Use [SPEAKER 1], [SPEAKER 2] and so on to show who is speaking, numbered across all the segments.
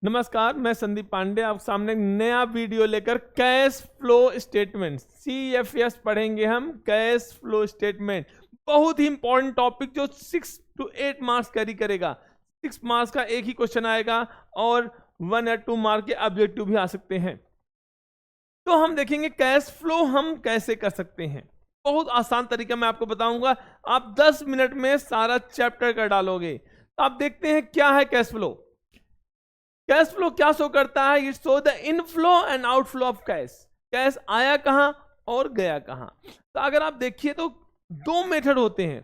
[SPEAKER 1] नमस्कार, मैं संदीप पांडे आपके सामने एक नया वीडियो लेकर कैश फ्लो स्टेटमेंट CFS पढ़ेंगे हम। कैश फ्लो स्टेटमेंट बहुत ही इंपॉर्टेंट टॉपिक जो 6 to 8 मार्क्स कैरी करेगा। 6 मार्क्स का एक ही क्वेश्चन आएगा और 1 या 2 मार्क के ऑब्जेक्टिव भी आ सकते हैं। तो हम देखेंगे कैश फ्लो हम कैसे कर सकते हैं। बहुत आसान तरीका मैं आपको बताऊंगा, आप 10 मिनट में सारा चैप्टर कर डालोगे। तो आप देखते हैं क्या है कैश फ्लो। कैश फ्लो क्या शो करता है? It show the inflow and outflow of cash. Cash आया कहां और गया कहां। तो अगर आप देखिए तो दो मेथड होते हैं,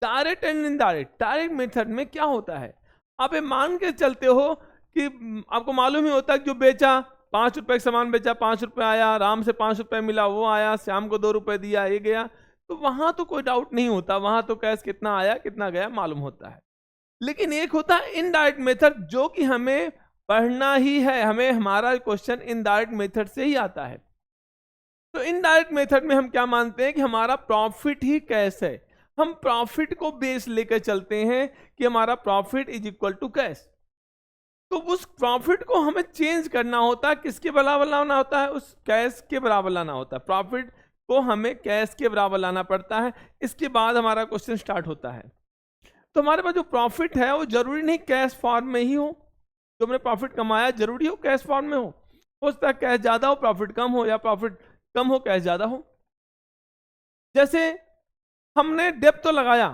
[SPEAKER 1] direct and indirect. Direct method में क्या होता है, आप ये मान के चलते हो कि आपको मालूम ही होता है कि जो बेचा 5 रुपए का सामान बेचा, 5 रुपए आया, राम से 5 रुपए मिला, वो आया, श्याम को 2 रुपए दिया, ये गया। तो वहां तो कोई डाउट नहीं होता, वहां तो कैश कितना आया कितना गया मालूम होता है। लेकिन एक होता है इनडायरेक्ट मेथड जो कि हमें पढ़ना ही है, हमें हमारा क्वेश्चन इनडायरेक्ट मेथड से ही आता है। तो इनडायरेक्ट मेथड में हम क्या मानते हैं कि हमारा प्रॉफिट ही कैश है। हम प्रॉफिट को बेस लेकर चलते हैं कि हमारा profit is equal to cash. तो उस प्रॉफिट को हमें चेंज करना होता है, किसके बराबर लाना होता है? उस कैश के बराबर लाना होता है। प्रॉफिट को हमें कैश के बराबर लाना पड़ता है। इसके बाद हमारा क्वेश्चन स्टार्ट होता है। तो हमारे पास जो प्रॉफिट है वो जरूरी नहीं कैश फॉर्म में ही हो। जो हमने प्रॉफिट कमाया जरूरी हो कैश फॉर्म में हो सकता है कैश ज्यादा हो प्रॉफिट कम हो, या प्रॉफिट कम हो कैश ज्यादा हो। जैसे हमने डेप तो लगाया,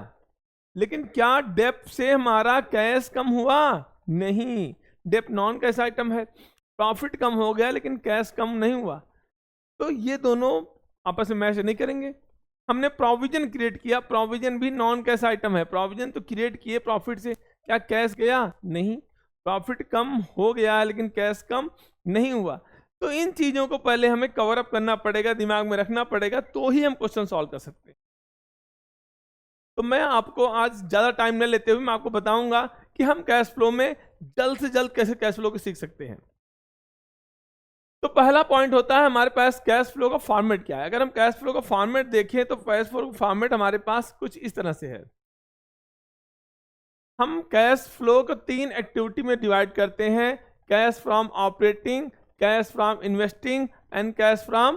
[SPEAKER 1] लेकिन क्या डेप से हमारा कैश कम हुआ? नहीं, डेप नॉन कैश आइटम है। प्रॉफिट कम हो गया लेकिन कैश कम नहीं हुआ, तो ये दोनों आपस में मैच नहीं करेंगे। हमने प्रोविजन क्रिएट किया, प्रोविजन भी नॉन कैश आइटम है। प्रोविजन तो क्रिएट किए प्रॉफिट से, क्या कैश गया? नहीं, प्रॉफिट कम हो गया है लेकिन कैश कम नहीं हुआ। तो इन चीजों को पहले हमें कवर अप करना पड़ेगा, दिमाग में रखना पड़ेगा, तो ही हम क्वेश्चन सॉल्व कर सकते हैं। तो मैं आपको आज ज्यादा टाइम न लेते हुए मैं आपको बताऊंगा कि हम कैश फ्लो में जल्द से जल्द कैसे कैश फ्लो को सीख सकते हैं। तो पहला पॉइंट होता है हमारे पास कैश फ्लो का फॉर्मेट क्या है। अगर हम कैश फ्लो का फॉर्मेट देखें तो कैश फ्लो का फॉर्मेट हमारे पास कुछ इस तरह से है। हम कैश फ्लो को 3 एक्टिविटी में डिवाइड करते हैं: cash from operating, cash from investing and cash from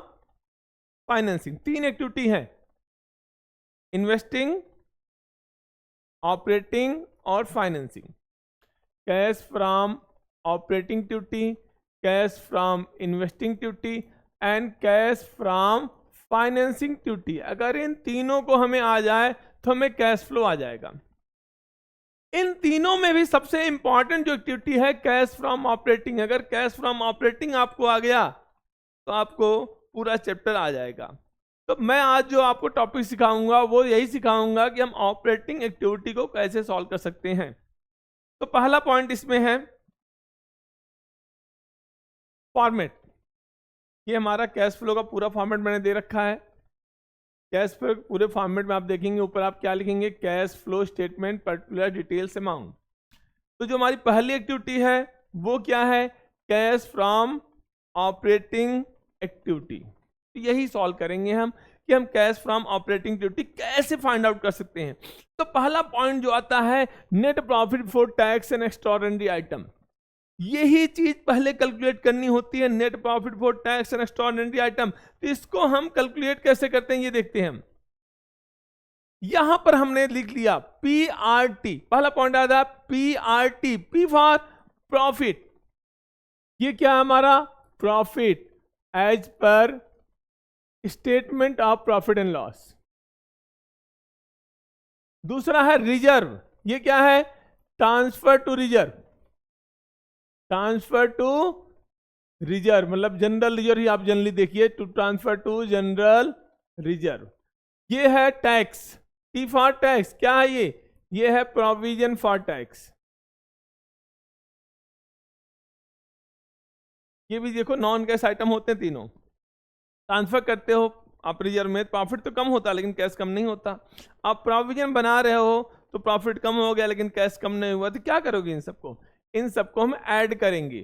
[SPEAKER 1] financing. 3 activity है, इन्वेस्टिंग, ऑपरेटिंग और financing. Cash from operating activity, cash from investing activity and cash from financing activity. अगर इन तीनों को हमें आ जाए तो हमें कैश फ्लो आ जाएगा। इन तीनों में भी सबसे इंपॉर्टेंट जो एक्टिविटी है कैश फ्रॉम ऑपरेटिंग। अगर कैश फ्रॉम ऑपरेटिंग आपको आ गया तो आपको पूरा चैप्टर आ जाएगा। तो मैं आज जो आपको टॉपिक सिखाऊंगा वो यही सिखाऊंगा कि हम ऑपरेटिंग एक्टिविटी को कैसे सॉल्व कर सकते हैं। तो पहला पॉइंट इसमें है फॉर्मेट। ये हमारा कैश फ्लो का पूरा फॉर्मेट मैंने दे रखा है। कैश फ्लो पूरे फॉर्मेट में आप देखेंगे ऊपर आप क्या लिखेंगे, cash flow statement particular details amount. तो जो हमारी पहली एक्टिविटी है वो क्या है, कैश फ्रॉम ऑपरेटिंग एक्टिविटी। यही सॉल्व करेंगे हम कि हम कैश फ्रॉम ऑपरेटिंग एक्टिविटी कैसे फाइंड आउट कर सकते हैं। तो पहला पॉइंट जो आता है net profit before tax and extraordinary item. यही चीज पहले कैलकुलेट करनी होती है, net profit before tax and extraordinary item. तो इसको हम कैलकुलेट कैसे करते हैं ये देखते हैं हम। यहां पर हमने लिख लिया PRT, पहला पॉइंट आया था PRT, P फॉर प्रॉफिट। ये क्या है हमारा profit as per statement of profit and loss. दूसरा है रिजर्व, ये क्या है transfer to reserve. Transfer to reserve मतलब जनरल रिजर्व ही आप जनरली देखिए, to transfer to general reserve. ये है टैक्स, T फॉर टैक्स। क्या है ये है प्रोविजन फॉर टैक्स। ये भी देखो नॉन कैश आइटम होते हैं तीनों। ट्रांसफर करते हो आप रिजर्व में, प्रॉफिट तो कम होता लेकिन कैश कम नहीं होता। आप प्रोविजन बना रहे हो तो प्रॉफिट कम हो गया लेकिन कैश कम नहीं हुआ, तो क्या करोगे इन सबको हम ऐड करेंगे।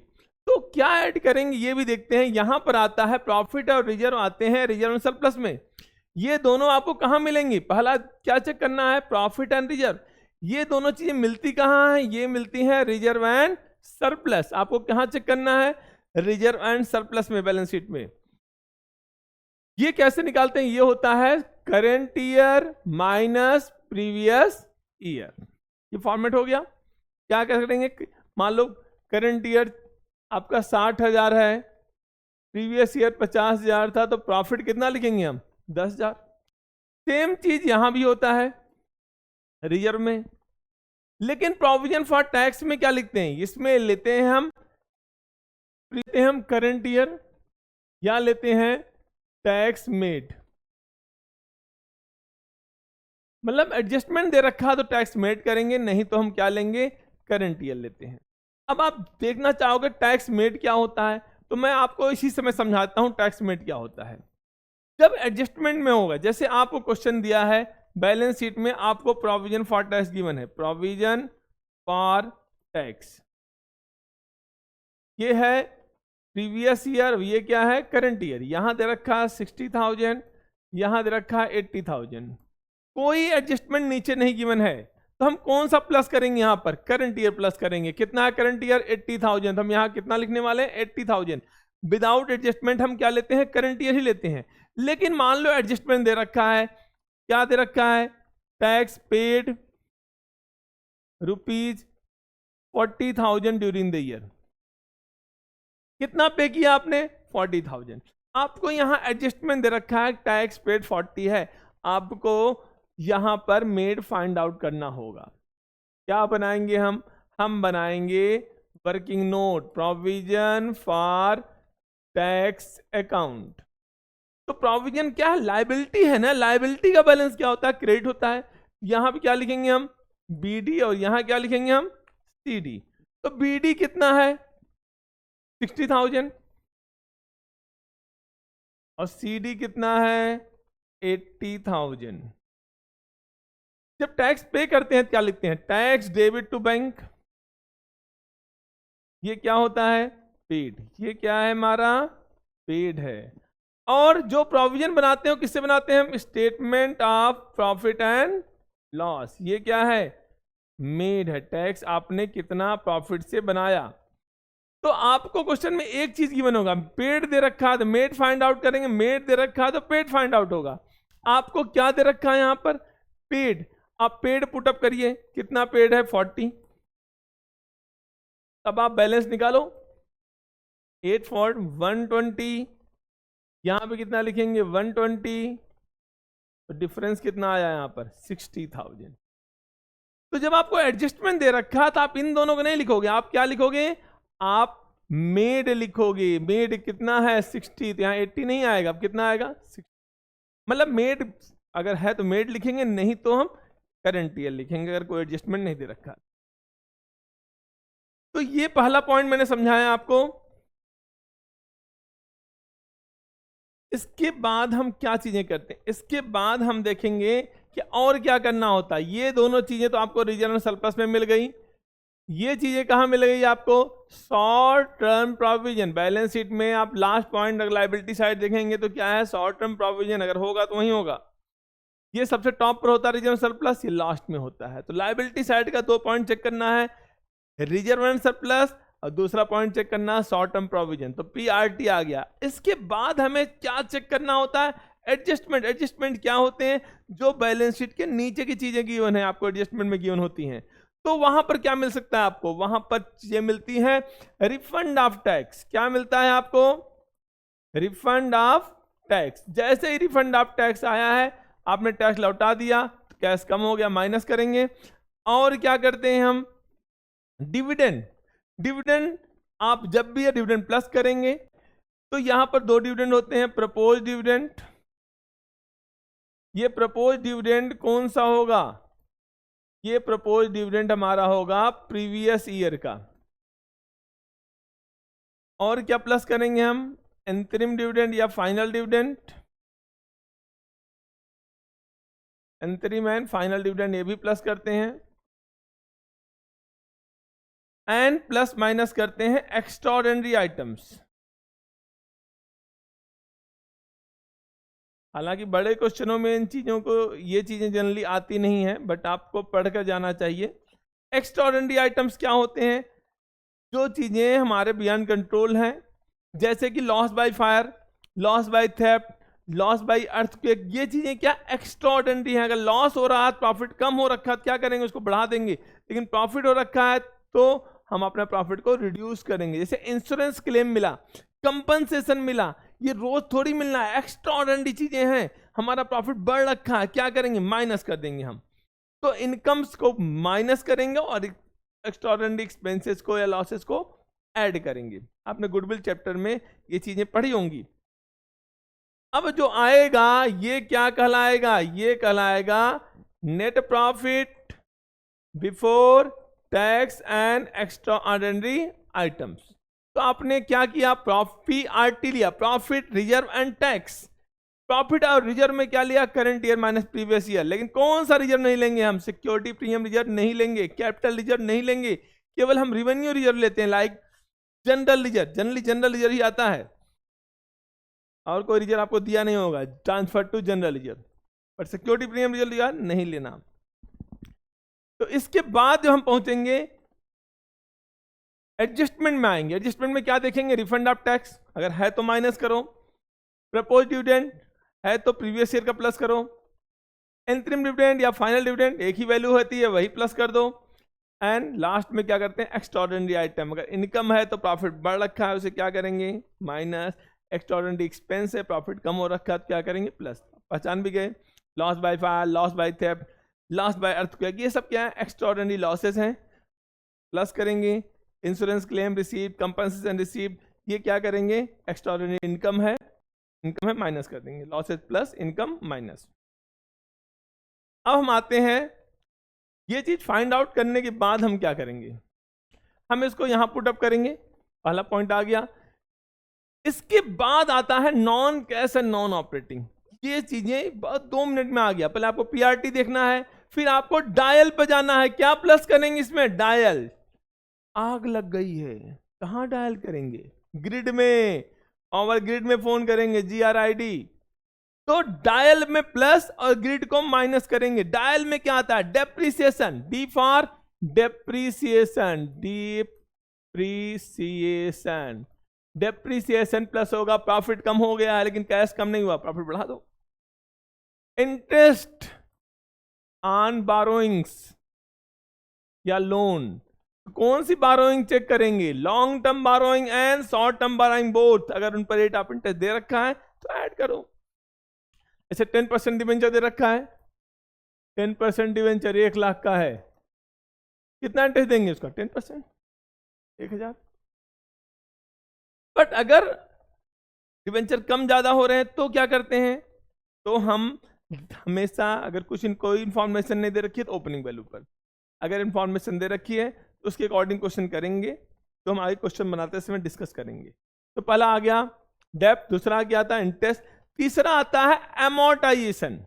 [SPEAKER 1] तो क्या ऐड करेंगे ये भी देखते हैं। यहां पर आता है प्रॉफिट और रिजर्व आते हैं रिजर्व एंड सरप्लस में। ये दोनों आपको कहां मिलेंगी? पहला क्या चेक करना है, प्रॉफिट एंड रिजर्व। ये दोनों चीजें मिलती कहां है? ये मिलती है रिजर्व एंड सरप्लस आपको कहां चेक करना है, रिजर्व एंड सरप्लस में, बैलेंस शीट में। ये कैसे निकालते हैं, ये होता है current year minus previous year. ये फॉर्मेट हो गया। क्या करेंगे, मान लो करंट ईयर आपका 60,000 है, प्रीवियस ईयर 50,000 था, तो प्रॉफिट कितना लिखेंगे हम, 10,000। सेम चीज यहां भी होता है रिजर्व में, लेकिन प्रोविजन फॉर टैक्स में क्या लिखते हैं, इसमें लेते हैं हम करंट ईयर या लेते हैं टैक्स मेड, मतलब एडजस्टमेंट दे रखा तो टैक्स मेड करेंगे, नहीं तो हम क्या लेंगे, करंट ईयर लेते हैं। अब आप देखना चाहोगे टैक्स मेड क्या होता है, तो मैं आपको इसी समय समझाता हूं टैक्स मेड क्या होता है। जब एडजस्टमेंट में होगा, जैसे आपको क्वेश्चन दिया है बैलेंस शीट में, आपको प्रोविजन फॉर टैक्स गिवन है, प्रोविजन फॉर टैक्स ये है प्रीवियस ईयर, ये क्या है करंट ईयर, यहां दे रखा है 60,000, यहां दे रखा है 80,000, कोई एडजस्टमेंट नीचे नहीं गिवन है, तो हम कौन सा प्लस करेंगे, यहां पर करंट ईयर प्लस करेंगे। कितना है करंट ईयर, 80,000, हम यहां कितना लिखने वाले हैं, 80,000। विदाउट एडजस्टमेंट हम क्या लेते हैं, करंट ईयर ही लेते हैं। लेकिन मान लो एडजस्टमेंट दे रखा है, क्या दे रखा है, tax paid ₹40,000 during the year. कितना पे किया आपने, 40,000। आपको यहां एडजस्टमेंट दे रखा है टैक्स पेड 40 है, आपको यहां पर मेड फाइंड आउट करना होगा। क्या बनाएंगे हम बनाएंगे working note, provision for tax account. तो प्रोविजन क्या है, लायबिलिटी है ना, लायबिलिटी का बैलेंस क्या होता है, क्रेडिट होता है। यहां पे क्या लिखेंगे हम, बीडी, और यहां क्या लिखेंगे हम, सीडी। तो बीडी कितना है, 60,000, और सीडी कितना है, 80,000। जब टैक्स पे करते हैं क्या लिखते हैं, टैक्स डेबिट टू बैंक, ये क्या होता है, पेड, ये क्या है हमारा, पेड है। और जो प्रोविजन बनाते हैं किससे बनाते हैं हम, statement of profit and loss, ये क्या है, मेड है, टैक्स आपने कितना प्रॉफिट से बनाया। तो आपको क्वेश्चन में एक चीज गिवन होगा, पेड दे रखा है तो मेड फाइंड आउट करेंगे, मेड दे रखा है तो पेड फाइंड आउट होगा। आपको क्या दे रखा है यहां पर, पेड, आप पेड पुटअप करिए, कितना पेड है, 40। तब आप बैलेंस निकालो, 8 for 120, यहां पे कितना लिखेंगे, 120, तो डिफरेंस कितना आया यहां पर, 60,000। तो जब आपको एडजस्टमेंट दे रखा तो आप इन दोनों को नहीं लिखोगे, आप क्या लिखोगे, आप मेड लिखोगे। मेड कितना है, 60, तो यहां 80 नहीं आएगा, अब कितना आएगा, 60। मतलब मेड अगर है तो मेड लिखेंगे, नहीं तो हम करंट ईयर लिखेंगे, अगर कोई एडजस्टमेंट नहीं दे रखा। तो ये पहला पॉइंट मैंने समझाया आपको। इसके बाद हम क्या चीजें करते हैं, इसके बाद हम देखेंगे कि और क्या करना होता है। ये दोनों चीजें तो आपको रिजर्व सरप्लस में मिल गई, ये चीजें कहां मिल गई आपको, short term provision. Balance sheet में आप लास्ट पॉइंट अगर लायबिलिटी साइड देखेंगे तो क्या है, शॉर्ट टर्म प्रोविजन, अगर होगा तो वहीं होगा। ये सबसे टॉप पर होता है रिजर्व सरप्लस, ये लास्ट में होता है। तो लायबिलिटी साइड का 2 पॉइंट चेक करना है, रिजर्व एंड सरप्लस, और दूसरा पॉइंट चेक करना है शॉर्ट टर्म प्रोविजन। तो पीआरटी आ गया। इसके बाद हमें क्या चेक करना होता है, एडजस्टमेंट। एडजस्टमेंट क्या होते हैं, जो बैलेंस शीट के नीचे की चीजें गिवन है आपको एडजस्टमेंट में गिवन होती हैं। तो वहां पर क्या मिल सकता है आपको, वहां पर चीजें मिलती हैं, रिफंड ऑफ टैक्स। क्या मिलता है आपको, रिफंड ऑफ टैक्स। जैसे ही रिफंड ऑफ टैक्स आया है, आपने टैक्स लौटा दिया तो कैश कम हो गया, माइनस करेंगे। और क्या करते हैं हम, डिविडेंड। डिविडेंड आप जब भी ये डिविडेंड प्लस करेंगे तो यहां पर 2 डिविडेंड होते हैं, प्रपोज डिविडेंड। ये प्रपोज डिविडेंड कौन सा होगा, ये प्रपोज डिविडेंड हमारा होगा प्रीवियस ईयर का। और क्या प्लस करेंगे हम, अंतरिम डिविडेंड या फाइनल डिविडेंड। अंतरिम एंड फाइनल डिविडेंड ये भी प्लस करते हैं। एंड प्लस माइनस करते हैं एक्स्ट्राऑर्डिनरी आइटम्स। हालांकि बड़े क्वेश्चनों में इन चीजों को, ये चीजें जनरली आती नहीं है, बट आपको पढ़कर जाना चाहिए। एक्स्ट्राऑर्डिनरी आइटम्स क्या होते हैं, जो चीजें हमारे बियॉन्ड कंट्रोल हैं, जैसे कि loss by fire, loss by theft, loss by earthquake, ये चीजें क्या एक्स्ट्राऑर्डिनरी है। अगर लॉस हो रहा है, प्रॉफिट कम हो रखा है, क्या करेंगे, उसको बढ़ा देंगे। लेकिन प्रॉफिट हो रखा है तो हम अपने प्रॉफिट को रिड्यूस करेंगे। जैसे इंश्योरेंस क्लेम मिला, कंपनसेशन मिला, ये रोज थोड़ी मिलना है, एक्स्ट्राऑर्डिनरी चीजें हैं, हमारा प्रॉफिट बढ़ रखा है, क्या करेंगे, माइनस कर देंगे हम। तो इनकम्स को माइनस करेंगे और एक्स्ट्राऑर्डिनरी एक्सपेंसेस को या लॉसेस को ऐड करेंगे। आपने गुडविल चैप्टर में ये चीजें पढ़ी होंगी। अब जो आएगा ये क्या कहलाएगा, ये कहलाएगा net profit before tax and extraordinary items. तो आपने क्या किया, PRT लिया, profit reserve and tax. Profit और रिजर्व में क्या लिया, current year minus previous year. लेकिन कौन सा रिजर्व नहीं लेंगे हम, सिक्योरिटी प्रीमियम रिजर्व नहीं लेंगे, कैपिटल रिजर्व नहीं लेंगे, केवल हम रिवेन्यू रिजर्व लेते हैं। Like general reserve, generally general reserve ही आता है और कोई रिजर्व आपको दिया नहीं होगा, ट्रांसफर टू जनरल रिजर्व, पर सिक्योरिटी प्रीमियम रिजर्व नहीं लेना। तो इसके बाद जब हम पहुंचेंगे एडजस्टमेंट में आएंगे, एडजस्टमेंट में क्या देखेंगे, रिफंड ऑफ टैक्स, अगर है तो माइनस करो, प्रपोज डिविडेंड है तो प्रीवियस ईयर का प्लस करो, इंतरिम डिविडेंड या फाइनल डिविडेंड एक ही वैल्यू होती है, वही प्लस कर दो। एंड लास्ट में क्या करते हैं, एक्स्ट्राऑर्डिनरी आइटम, अगर इनकम है तो प्रॉफिट बढ़ रखा है, उसे क्या करेंगे, माइनस, एक्स्ट्राऑर्डिनरी एक्सपेंस है, प्रॉफिट कम हो रखा है तो क्या करेंगे, प्लस। पहचान भी गए, loss by fire, loss by theft, loss by earthquake, ये सब क्या है, एक्स्ट्राऑर्डिनरी लॉसेस हैं, प्लस करेंगे। Insurance claim receive, compensation receive, ये क्या करेंगे, एक्स्ट्राऑर्डिनरी इनकम है, इनकम है माइनस कर देंगे, लॉसेस प्लस इनकम माइनस। अब हम आते हैं, ये चीज फाइंड आउट करने के बाद हम क्या करेंगे, हम इसको यहां पुट अप करेंगे, पहला पॉइंट आ गया। इसके बाद आता है non cash and non operating. ये चीजें बहुत 2 मिनट में आ गया। पहले आपको PRT देखना है, फिर आपको डायल पे जाना है, क्या प्लस करेंगे इसमें, डायल। आग लग गई है, कहां डायल करेंगे, ग्रिड में, और ग्रिड में फोन करेंगे, GRID। तो डायल में प्लस और ग्रिड को माइनस करेंगे। डायल में क्या आता है, depreciation, D for depreciation, depreciation, depreciation plus होगा, प्रॉफिट कम हो गया है लेकिन कैश कम नहीं हुआ, प्रॉफिट बढ़ा दो। इंटरेस्ट ऑन बारोइंग्स या लोन, कौन सी बारोइंग चेक करेंगे, long term burrowing and short term burrowing both. अगर उन पर रेट ऑफ इंटरेस्ट दे रखा है तो ऐड करो। ऐसे 10% डिवेंचर दे रखा है, 10% डिवेंचर 1 लाख का है, कितना इंटरेस्ट देंगे उसका, 10%, 1000। बट अगर डिवेंचर कम ज्यादा हो रहे हैं तो क्या करते हैं, तो हम हमेशा, अगर कुछ कोई इंफॉर्मेशन नहीं दे रखी है तो ओपनिंग वैल्यू पर, अगर इंफॉर्मेशन दे रखी है तो उसके अकॉर्डिंग क्वेश्चन करेंगे। तो हम आगे क्वेश्चन बनाते समय डिस्कस करेंगे। तो पहला आ गया डेप्थ, दूसरा क्या आता है, इंटरेस्ट, तीसरा आता है एमोर्टाइजेशन।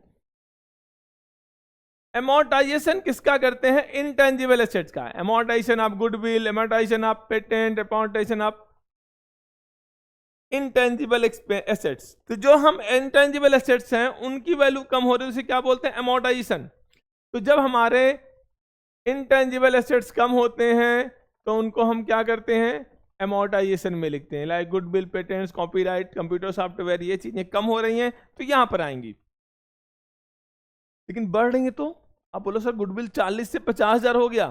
[SPEAKER 1] एमोर्टाइजेशन किसका करते हैं, इनटेंजिबल एसेट्स का, amortisation of goodwill, amortisation of patent, amortisation of intangible assets. तो जो हम इंटेंजिबल एसेट्स हैं उनकी वैल्यू कम हो रही है, उसे क्या बोलते हैं, एमोर्टाइजेशन। तो जब हमारे इंटेंजिबल एसेट्स कम होते हैं तो उनको हम क्या करते हैं, एमोर्टाइजेशन में लिखते हैं। Like goodwill, patents, copyright, computer software, ये चीजें कम हो रही हैं तो यहां पर आएंगी। लेकिन बढ़ रही है तो आप बोलो सर गुडविल 40 से 50,000 हो गया,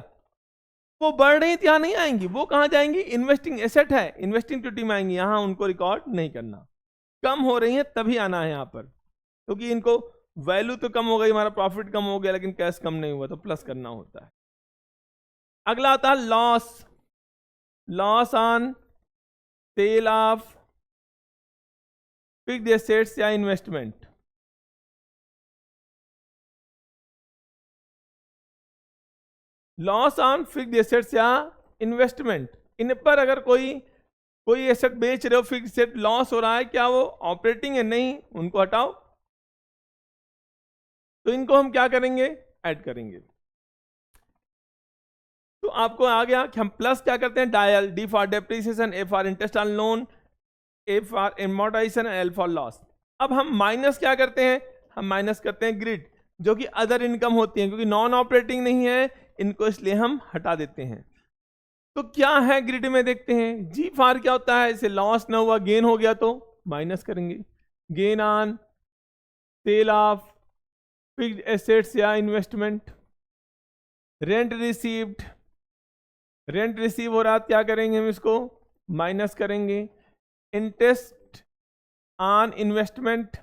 [SPEAKER 1] वो बढ़ रही है तो यहां नहीं आएंगी, वो कहां जाएंगी, इन्वेस्टिंग एसेट है, इन्वेस्टिंग ड्यूटी में आएंगी, यहां उनको रिकॉर्ड नहीं करना। कम हो रही है तभी आना है यहां पर, क्योंकि इनको वैल्यू तो कम हो गई, हमारा प्रॉफिट कम हो गया लेकिन कैश कम नहीं हुआ, तो प्लस करना होता है। अगला आता है loss, loss on sale of fixed assets या investment. Loss on fixed assets या इन्वेस्टमेंट, इन पर अगर कोई एसेट बेच रहे हो, फिक्स्ड एसेट, लॉस हो रहा है, क्या वो ऑपरेटिंग है, नहीं, उनको हटाओ। तो इनको हम क्या करेंगे, ऐड करेंगे। तो आपको आ गया कि हम प्लस क्या करते हैं, dial, D for depreciation, A for interest on loan, A for amortisation, L for loss. अब हम माइनस क्या करते हैं, हम माइनस करते हैं ग्रिड, जो कि अदर इनकम होती है, क्योंकि नॉन ऑपरेटिंग नहीं है इनको, इसलिए हम हटा देते हैं। तो क्या है ग्रिड में देखते हैं। जी फार क्या होता है, इसे लॉस ना हुआ गेन हो गया तो माइनस करेंगे। Gain on sale of fixed assets या investment. Rent received, rent receive हो रहा क्या करेंगे हम इसको माइनस करेंगे। इंटरेस्ट ऑन इन्वेस्टमेंट,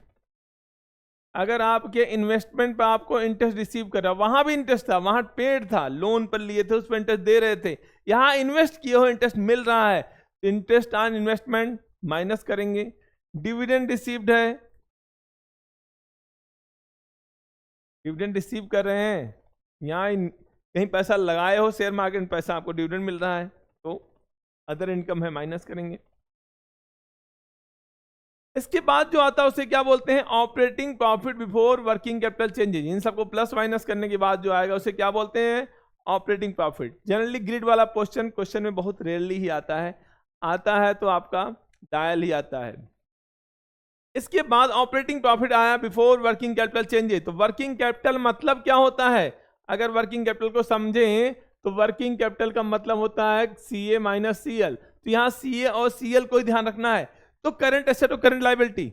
[SPEAKER 1] अगर आपके इन्वेस्टमेंट पर आपको इंटरेस्ट रिसीव कर रहा, वहां भी इंटरेस्ट था, वहां पेड था, लोन पर लिए थे उस पर इंटरेस्ट दे रहे थे, यहां इन्वेस्ट किए हो इंटरेस्ट मिल रहा है, इंटरेस्ट ऑन इन्वेस्टमेंट माइनस करेंगे। डिविडेंड रिसीव्ड है, डिविडेंड रिसीव कर रहे हैं, यहाँ कहीं पैसा लगाए हो शेयर मार्केट में, पैसा आपको डिविडेंड मिल रहा है तो अदर इनकम है माइनस करेंगे। इसके बाद जो आता है उसे क्या बोलते हैं, operating profit before working capital changes. इन सबको प्लस माइनस करने के बाद जो आएगा उसे क्या बोलते हैं, ऑपरेटिंग प्रॉफिट। जनरली ग्रिड वाला क्वेश्चन में बहुत रेयरली ही आता है तो आपका डायल ही आता है। इसके बाद ऑपरेटिंग प्रॉफिट आया बिफोर वर्किंग कैपिटल चेंजेस। तो वर्किंग कैपिटल मतलब क्या होता है, अगर वर्किंग कैपिटल को समझें तो वर्किंग कैपिटल का मतलब होता है CA माइनस CL। तो यहाँ CA और CL को ध्यान रखना है। तो करंट एसेट और current liability,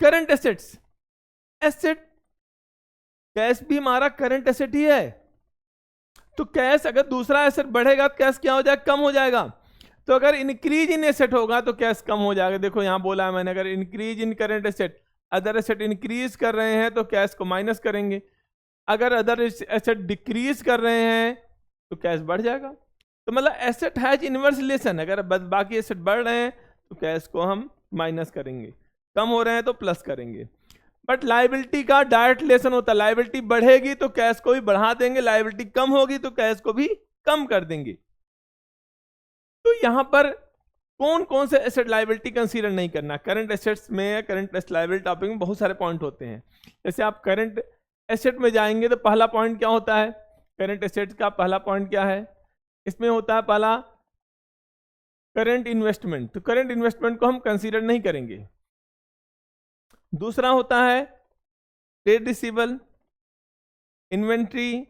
[SPEAKER 1] current assets, asset cash भी हमारा करंट एसेट ही है, तो कैश अगर दूसरा एसेट बढ़ेगा तो कैश क्या हो जाएगा, कम हो जाएगा। तो अगर इंक्रीज इन एसेट होगा तो कैश कम हो जाएगा। देखो यहां बोला है मैंने, अगर increase in current asset, other asset increase कर रहे हैं तो कैश को माइनस करेंगे, अगर अदर एसेट डिक्रीज कर रहे हैं तो कैश बढ़ जाएगा। तो मतलब एसेट हैज इनवर्स रिलेशन, अगर बाकी एसेट बढ़ रहे हैं तो कैश को हम माइनस करेंगे, कम हो रहे हैं तो प्लस करेंगे। बट लायबिलिटी का डायरेक्ट रिलेशन होता है, लायबिलिटी बढ़ेगी तो कैश को भी बढ़ा देंगे, लायबिलिटी कम होगी तो कैश को भी कम कर देंगे। तो यहां पर कौन कौन से एसेट लायबिलिटी कंसीडर नहीं करना, करंट एसेट्स में, करंट एसेट लायबिलिटी टॉपिक में बहुत सारे पॉइंट होते हैं। जैसे आप करंट एसेट में जाएंगे तो पहला पॉइंट क्या होता है, करंट एसेट का पहला पॉइंट क्या है, इसमें होता है पहला करंट इन्वेस्टमेंट। तो करंट इन्वेस्टमेंट को हम कंसीडर नहीं करेंगे। दूसरा होता है ट्रेड रिसीवेबल, इन्वेंट्री,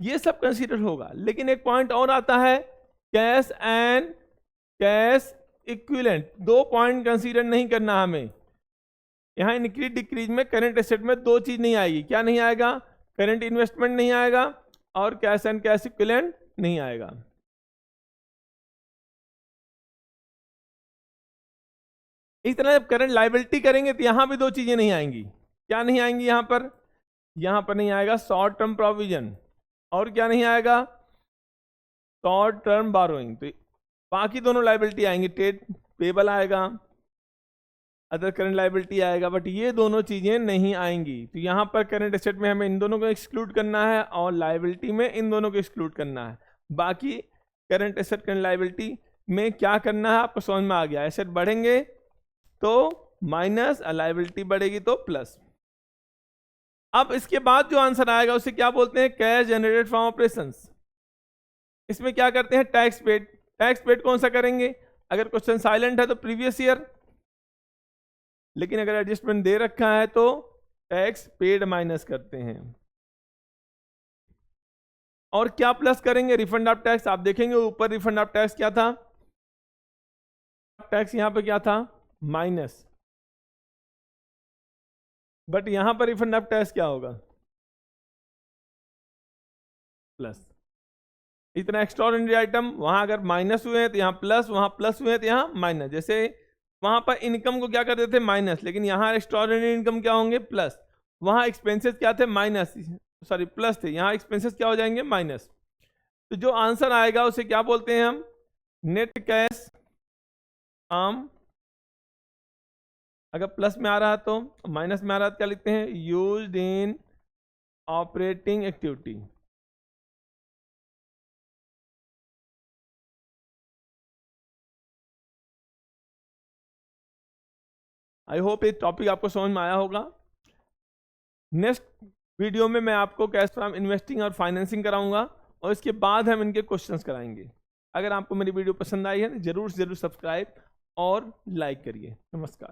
[SPEAKER 1] ये सब कंसीडर होगा। लेकिन एक पॉइंट और आता है कैश एंड कैश इक्विवेलेंट, दो पॉइंट कंसीडर नहीं करना हमें। यहां इंक्रीज डिक्रीज में करंट एसेट में दो चीज नहीं आएगी, क्या नहीं आएगा, करंट इन्वेस्टमेंट नहीं आएगा और कैश एंड कैश इक्विवेलेंट नहीं आएगा। इस तरह जब करंट लायबिलिटी करेंगे तो यहां भी दो चीजें नहीं आएंगी, क्या नहीं आएंगी, यहां पर नहीं आएगा शॉर्ट टर्म प्रोविजन, और क्या नहीं आएगा, शॉर्ट टर्म बारोइंग। तो बाकी दोनों लायबिलिटी आएंगी, ट्रेड पेबल आएगा, अदर करंट लायबिलिटी आएगा, बट ये दोनों चीजें नहीं आएंगी। तो यहां पर करंट एसेट में हमें इन दोनों को एक्सक्लूड करना है और लायबिलिटी में इन दोनों को एक्सक्लूड करना है। बाकी करंट एसेट करंट लायबिलिटी में क्या करना है आपको समझ में आ गया। एसेट बढ़ेंगे तो माइनस, लायबिलिटी बढ़ेगी तो प्लस। अब इसके बाद जो आंसर आएगा उसे क्या बोलते हैं, कैश जनरेटेड फ्रॉम ऑपरेशंस। इसमें क्या करते हैं, टैक्स पेड। टैक्स पेड कौन सा करेंगे, अगर क्वेश्चन साइलेंट है तो प्रीवियस ईयर, लेकिन अगर एडजस्टमेंट दे रखा है तो टैक्स पेड माइनस करते हैं। और क्या प्लस करेंगे, रिफंड ऑफ टैक्स। आप देखेंगे ऊपर रिफंड ऑफ टैक्स क्या था, टैक्स यहां पे क्या था माइनस, बट यहां पर रिफंड ऑफ टैक्स क्या होगा प्लस। इतना एक्स्ट्राऑर्डिनरी आइटम, वहां अगर माइनस हुए हैं तो यहाँ प्लस, वहां प्लस हुए हैं तो यहाँ माइनस। जैसे वहां पर इनकम को क्या करते थे माइनस, लेकिन यहाँ एक्स्ट्राऑर्डिनरी इनकम क्या होंगे प्लस, वहां एक्सपेंसेस क्या थे माइनस, सॉरी प्लस थे, यहाँ एक्सपेंसेस क्या हो जाएंगे माइनस। तो जो आंसर आएगा उसे क्या बोलते हैं हम, नेट कैश आम। अगर प्लस में आ रहा है तो, माइनस में आ रहा है तो क्या लिखते हैं, used in operating activity. I hope ये टॉपिक आपको समझ में आया होगा। नेक्स्ट वीडियो में मैं आपको कैश फ्रॉम इन्वेस्टिंग और फाइनेंसिंग कराऊंगा और इसके बाद हम इनके क्वेश्चंस कराएंगे। अगर आपको मेरी वीडियो पसंद आई है तो जरूर से जरूर सब्सक्राइब और लाइक करिए। नमस्कार।